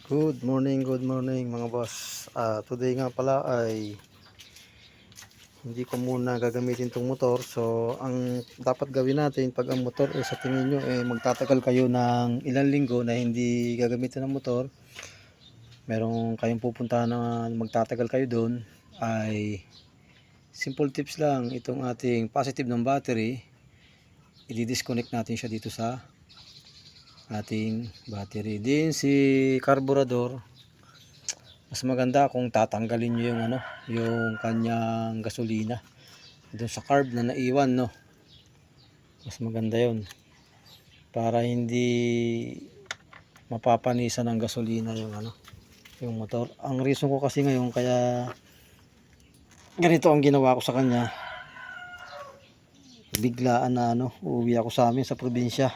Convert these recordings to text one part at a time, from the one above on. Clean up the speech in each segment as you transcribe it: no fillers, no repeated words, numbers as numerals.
Good morning mga boss. Today nga pala ay hindi ko muna gagamitin tong motor. So, ang dapat gawin natin pag ang motor sa tingin nyo magtatagal kayo ng ilang linggo na hindi gagamitin ng motor, merong kayong pupuntahan na magtatagal kayo doon, ay simple tips lang. Itong ating positive ng battery, i-disconnect natin siya dito sa ating battery. Din si carburetor, mas maganda kung tatanggalin nyo yung kanyang gasolina doon sa carb na naiwan, no. Mas maganda yon para hindi mapapanisan ng gasolina yung motor. Ang reason ko kasi ngayon kaya ganito ang ginawa ko sa kanya, biglaan na uuwi ako sa amin sa probinsya.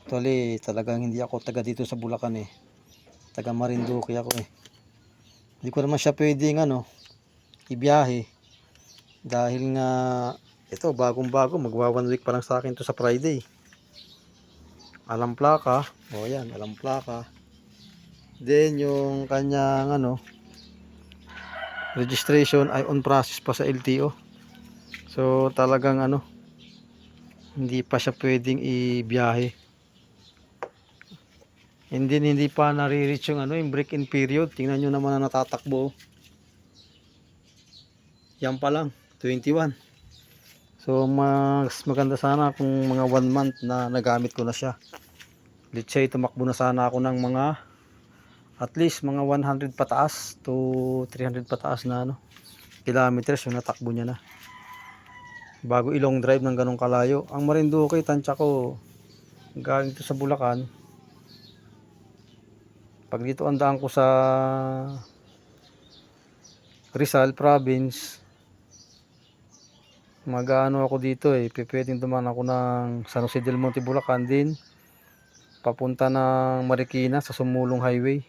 Actually talagang hindi ako taga dito sa Bulacan, taga Marinduque ako. Hindi ko naman siya pwedeng ibiyahe dahil nga ito bagong bago, magwa 1 week pa lang sa akin to sa Friday. Alam plaka, yan, alam plaka. Then yung kanyang registration ay on process pa sa LTO. So talagang hindi pa siya pwedeng ibiyahe. Hindi pa nare-reach yung break-in period. Tingnan nyo naman na natatakbo. Yan pa lang 21. So mas maganda sana kung mga 1 month na nagamit ko na siya. Let's say tumakbo na sana ako ng mga at least mga 100 pataas to 300 pataas na kilometers yung natakbo niya na bago ilong drive ng ganong kalayo. Ang Marinduque, tansya ko galing to sa Bulacan. Pag dito ang daan ko sa Rizal Province, mag-ano ako dito pwedeng dumaan ako ng San Jose del Monte, Bulacan, din papunta ng Marikina sa Sumulong Highway,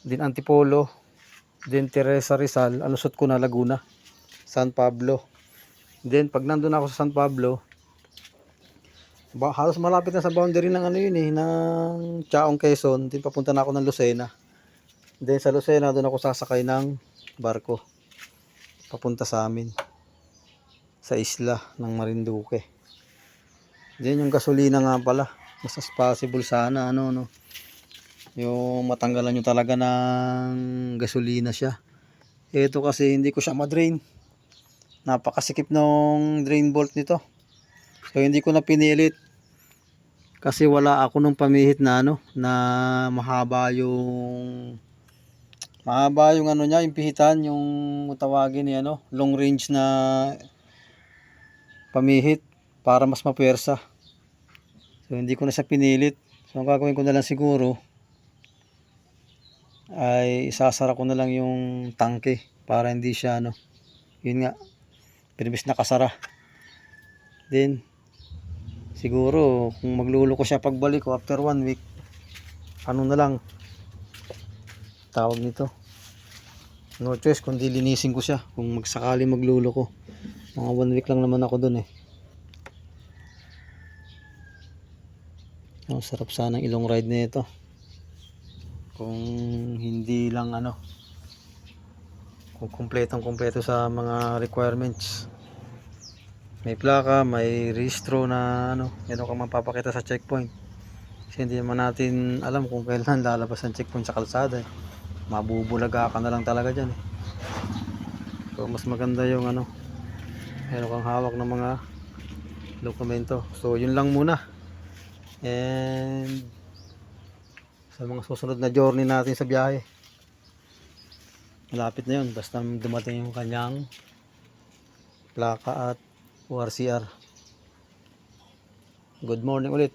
din Antipolo, din Teresa Rizal, alusot ko na Laguna, San Pablo. Then pag nandun ako sa San Pablo, halos malapit na sa boundary ng ng Chaong, Quezon. Din papunta na ako ng Lucena. Then sa Lucena doon ako sasakay ng barko papunta sa amin sa isla ng Marinduque. Then yung gasolina nga pala, mas as possible sana yung matanggalan nyo talaga ng gasolina siya. Ito kasi hindi ko siya ma-drain. Napakasikip ng drain bolt nito. So hindi ko na pinilit. Kasi wala ako nung pamihit na na mahaba yung niya, yung pihitan, yung tawagin ni long range na pamihit para mas mapuwersa. So hindi ko na siya pinilit. So ang gagawin ko na lang siguro ay isasara ko na lang yung tangke para hindi siya yun nga, pinibis nakasara. Then siguro kung maglulo ko siya pagbalik ko after 1 week, na lang tawag nito, no choice kundi linisin ko siya kung magsakali maglulo ko. Mga 1 week lang naman ako dun sarap sana ng ilong ride na ito kung hindi lang kung kumpleto sa mga requirements. May plaka, may rehistro na meron kang mapapakita sa checkpoint. Kasi hindi naman natin alam kung kailan lalabas ang checkpoint sa kalsada. Mabubulaga ka na lang talaga dyan So mas maganda yung meron kang hawak ng mga dokumento. So yun lang muna. And sa mga susunod na journey natin sa biyahe, malapit na yun. Basta dumating yung kanyang plaka at ORCR. Good morning ulit.